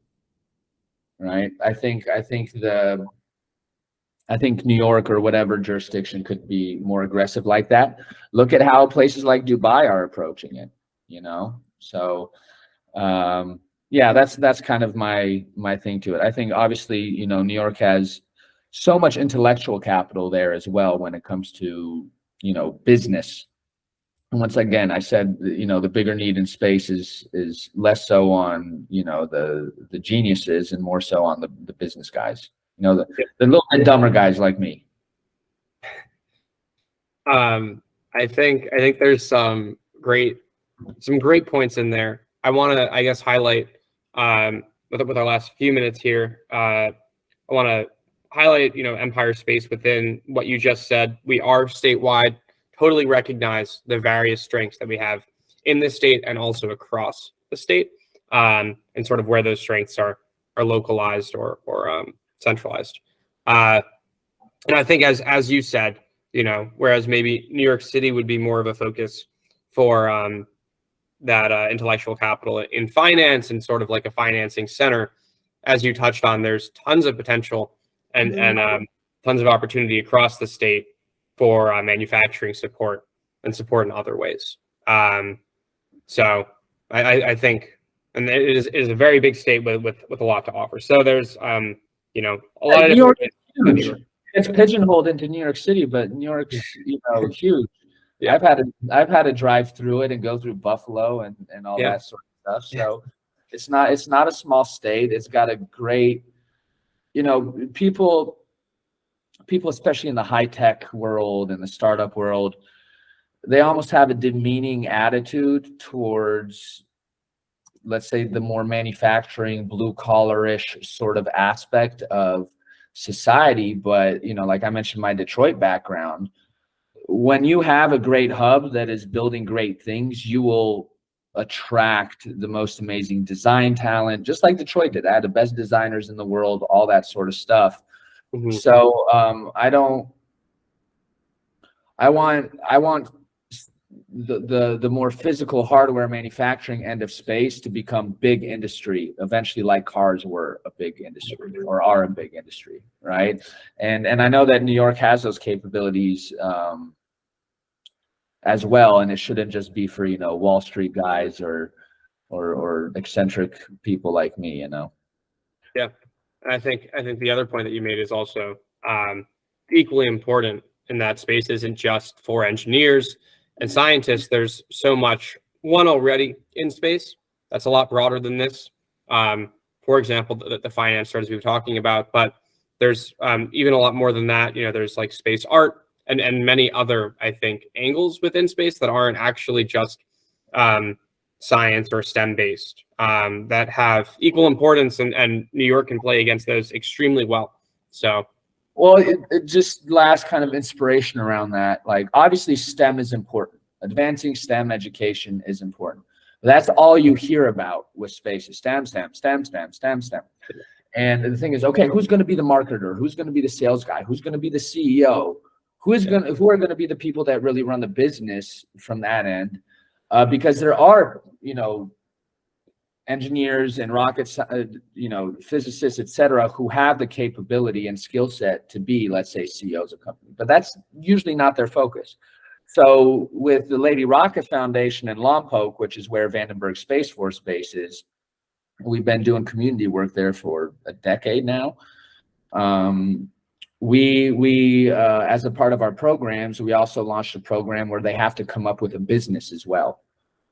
right? I think New York or whatever jurisdiction could be more aggressive like that. Look at how places like Dubai are approaching it, so yeah, that's kind of my thing to it. I think obviously, New York has so much intellectual capital there as well when it comes to, business. And once again, I said, the bigger need in space is less so on, the geniuses and more so on the business guys, the little bit dumber guys like me. I think there's some great points in there. I want to, I guess, highlight with our last few minutes here. I want to highlight, Empire Space within what you just said. We are statewide, totally recognize the various strengths that we have in the state and also across the state, and sort of where those strengths are localized or centralized. And I think as you said, whereas maybe New York City would be more of a focus for that intellectual capital in finance and sort of like a financing center, as you touched on, there's tons of potential and tons of opportunity across the state for manufacturing support and support in other ways. So I think, and it is a very big state with a lot to offer. So there's a lot of New York, New York. It's pigeonholed into New York City, but New York's huge. Yeah. I've had to drive through it and go through Buffalo and all that sort of stuff. So it's not a small state. It's got a great, people, especially in the high tech world and the startup world, they almost have a demeaning attitude towards, let's say, the more manufacturing, blue collar-ish sort of aspect of society. But, like I mentioned, my Detroit background, when you have a great hub that is building great things, you will attract the most amazing design talent, just like Detroit did. I had the best designers in the world, all that sort of stuff. Mhm. So I want the more physical hardware manufacturing end of space to become big industry eventually, like cars were a big industry or are a big industry, right? And I know that New York has those capabilities as well, and it shouldn't just be for Wall Street guys or eccentric people like me, Yeah, and I think the other point that you made is also equally important, in that space isn't just for engineers and scientists. There's so much already in space that's a lot broader than this. For example, the finance startups we were talking about, but there's even a lot more than that. There's like space art and many other, I think, angles within space that aren't actually just science or STEM based, that have equal importance, and New York can play against those extremely well. So, well, it just last kind of inspiration around that. Like, obviously, STEM is important. Advancing STEM education is important. But that's all you hear about with space is STEM, STEM, STEM, STEM, STEM, STEM. And the thing is, okay, who's going to be the marketer? Who's going to be the sales guy? Who's going to be the CEO? Who are going to be the people that really run the business from that end? Because there are, engineers and rockets, physicists, et cetera, who have the capability and skill set to be, let's say, CEOs of companies, but that's usually not their focus. So with the Lady Rocket Foundation in Lompoc, which is where Vandenberg Space Force Base is, we've been doing community work there for a decade now. We as a part of our programs, we also launched a program where they have to come up with a business as well.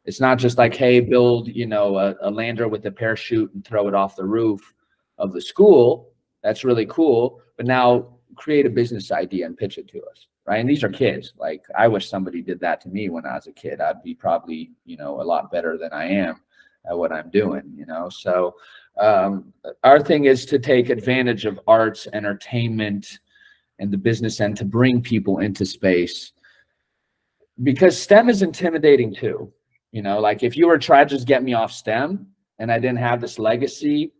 It's not just like, hey, build, a lander with a parachute and throw it off the roof of the school. That's really cool. But now create a business idea and pitch it to us, right? And these are kids. Like, I wish somebody did that to me when I was a kid. I'd be probably, a lot better than I am at what I'm doing, So our thing is to take advantage of arts, entertainment, and the business end to bring people into space, because STEM is intimidating too. Like, if you were trying to just get me off STEM and I didn't have this legacy,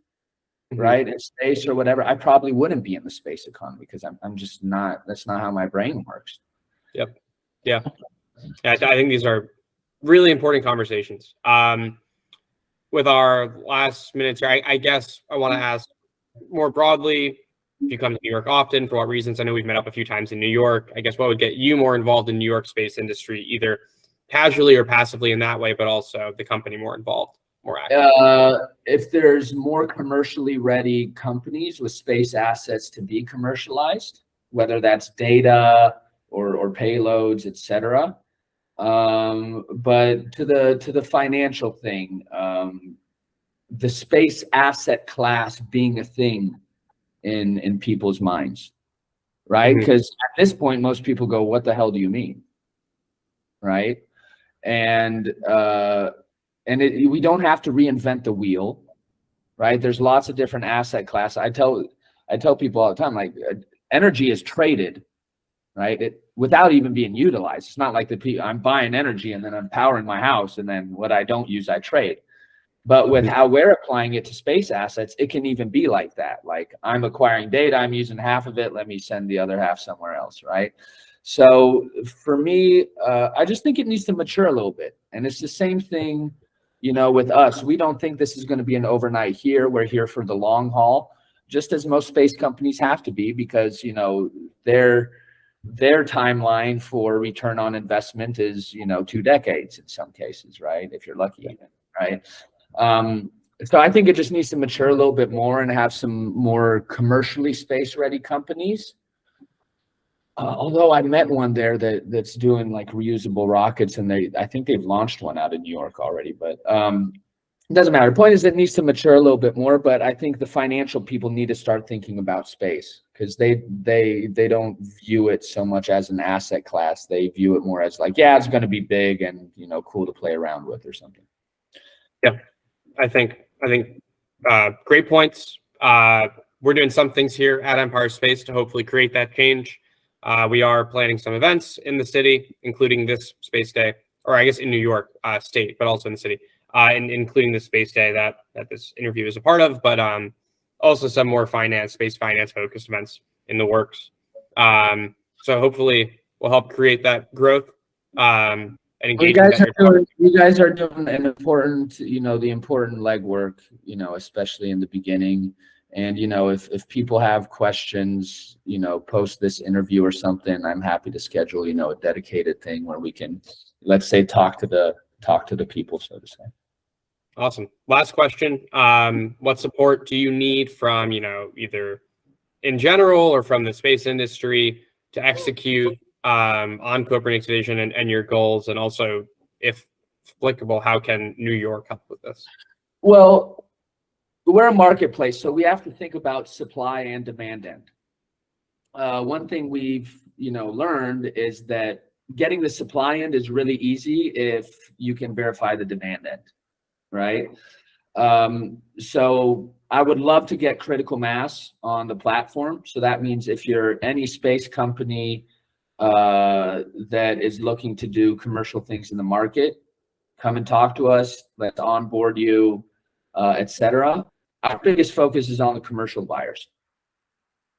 right, in space or whatever, I probably wouldn't be in the space economy, because I'm just not, that's not how my brain works. Yep. Yeah. I think these are really important conversations. With our last minutes here, I guess I want to ask more broadly, if you come to New York often, for what reasons? I know we've met up a few times in New York. I guess what would get you more involved in New York space industry, either casually or passively in that way, but also the company more involved, more active? If there's more commercially ready companies with space assets to be commercialized, whether that's data or payloads, et cetera. But to the financial thing, the space asset class being a thing in people's minds, right? Because at this point, most people go, what the hell do you mean? Right? And we don't have to reinvent the wheel, right? There's lots of different asset classes. I tell people all the time, like, energy is traded, right? Without even being utilized. It's not like I'm buying energy and then I'm powering my house, and then what I don't use, I trade. But with how we're applying it to space assets, it can even be like that. Like, I'm acquiring data, I'm using half of it, let me send the other half somewhere else, right? So for me, I just think it needs to mature a little bit. And it's the same thing, with us. We don't think this is going to be an overnight here. We're here for the long haul, just as most space companies have to be, because, their timeline for return on investment is, 2 decades in some cases, right? If you're lucky, even, right? So I think it just needs to mature a little bit more and have some more commercially space ready companies. Although I met one there that's doing like reusable rockets, and I think they've launched one out of New York already, but it doesn't matter. The point is, it needs to mature a little bit more, but I think the financial people need to start thinking about space, because they don't view it so much as an asset class. They view it more as like, yeah, it's going to be big and, cool to play around with or something. Yeah, I think great points. We're doing some things here at Empire Space to hopefully create that change. We are planning some events in the city, including this Space Day, or I guess in New York State, but also in the city. including the Space Day that this interview is a part of, but also some more space finance focused events in the works. So hopefully we'll help create that growth and engagement. You guys are doing an important, the important legwork, especially in the beginning. And, if people have questions, post this interview or something, I'm happy to schedule, a dedicated thing where we can, let's say, talk to the people, so to say. Awesome. Last question. What support do you need from, either in general or from the space industry to execute on Copernic's vision and your goals? And also, if applicable, how can New York help with this? Well, we're a marketplace, so we have to think about supply and demand end. One thing we've learned is that getting the supply end is really easy if you can verify the demand end, right? So I would love to get critical mass on the platform. So that means if you're any space company that is looking to do commercial things in the market, come and talk to us. Let's onboard you, etc. Our biggest focus is on the commercial buyers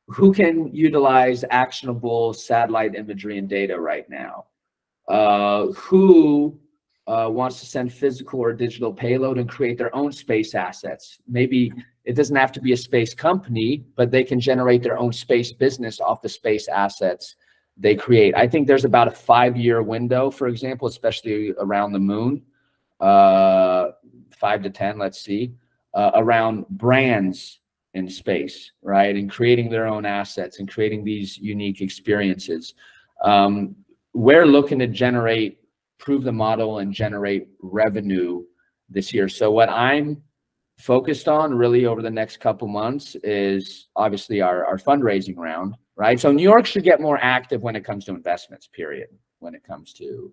who can utilize actionable satellite imagery and data right now, who wants to send physical or digital payload and create their own space assets. Maybe it doesn't have to be a space company, but they can generate their own space business off the space assets they create. I think there's about a 5-year window, for example, especially around the moon, 5 to 10, let's see, around brands in space, right? And creating their own assets and creating these unique experiences. We're looking to prove the model and generate revenue this year. So what I'm focused on really over the next couple months is obviously our fundraising round, right? So New York should get more active when it comes to investments, period, when it comes to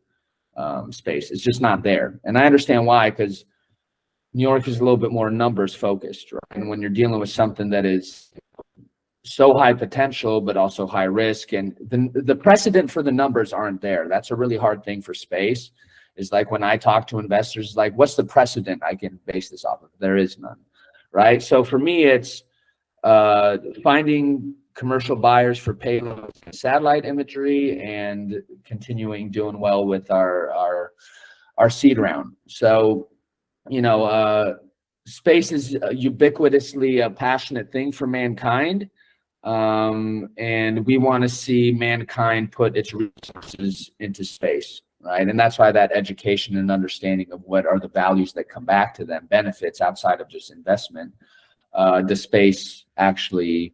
space. It's just not there. And I understand why, because New York is a little bit more numbers focused, right? And when you're dealing with something that is so high potential, but also high risk, and the precedent for the numbers aren't there. That's a really hard thing for space. Is like when I talk to investors, like, what's the precedent I can base this off of? There is none, right? So for me, it's finding commercial buyers for payload and satellite imagery and continuing doing well with our seed round. So, space is ubiquitously a passionate thing for mankind. And we want to see mankind put its resources into space, right? And that's why that education and understanding of what are the values that come back to them, benefits outside of just investment, the space actually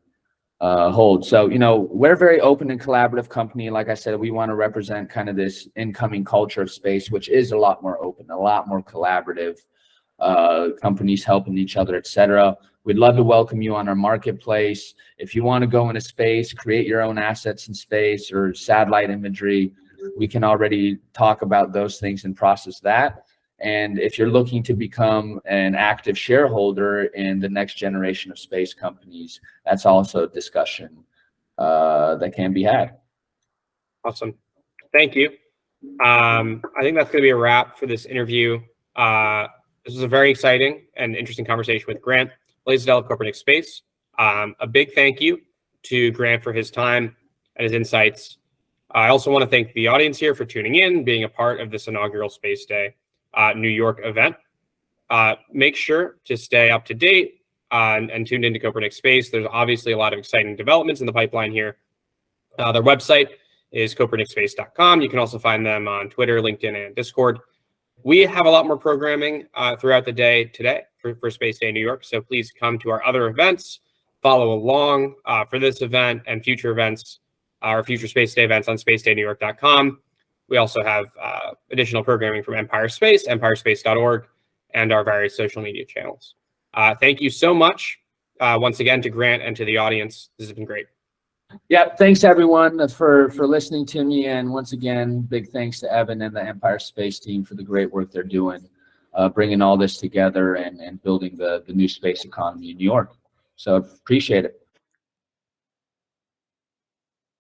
holds. So, we're a very open and collaborative company. Like I said, we want to represent kind of this incoming culture of space, which is a lot more open, a lot more collaborative, companies helping each other, etc. We'd love to welcome you on our marketplace. If you want to go into space, create your own assets in space or satellite imagery, we can already talk about those things and process that. And if you're looking to become an active shareholder in the next generation of space companies, that's also a discussion that can be had. Awesome. Thank you. I think that's going to be a wrap for this interview. This was a very exciting and interesting conversation with Grant Blaisdell of Copernic Space. A big thank you to Grant for his time and his insights. I also want to thank the audience here for tuning in, being a part of this inaugural Space Day New York event. Make sure to stay up to date and tuned into Copernic Space. There's obviously a lot of exciting developments in the pipeline here. Their website is copernicspace.com. You can also find them on Twitter, LinkedIn, and Discord. We have a lot more programming throughout the day today for Space Day New York, so please come to our other events, follow along for this event and future events, our future Space Day events on spacedayNewYork.com. We also have additional programming from Empire Space, empirespace.org, and our various social media channels. Thank you so much once again to Grant and to the audience. This has been great. Yeah, thanks everyone for listening to me, and once again, big thanks to Evan and the Empire Space team for the great work they're doing, bringing all this together and building the new space economy in New York. So appreciate it.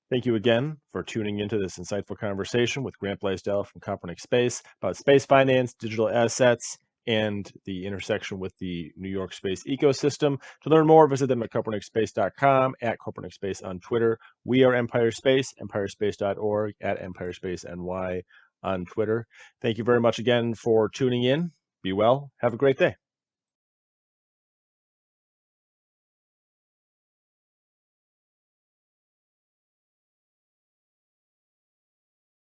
Thank you again for tuning into this insightful conversation with Grant Blaisdell from Copernic Space about space finance, digital assets, and the intersection with the New York space ecosystem. To learn more, visit them at copernicspace.com, at Copernic Space on Twitter. We are Empire Space, empirespace.org, at Empire Space NY on Twitter. Thank you very much again for tuning in. Be well. Have a great day.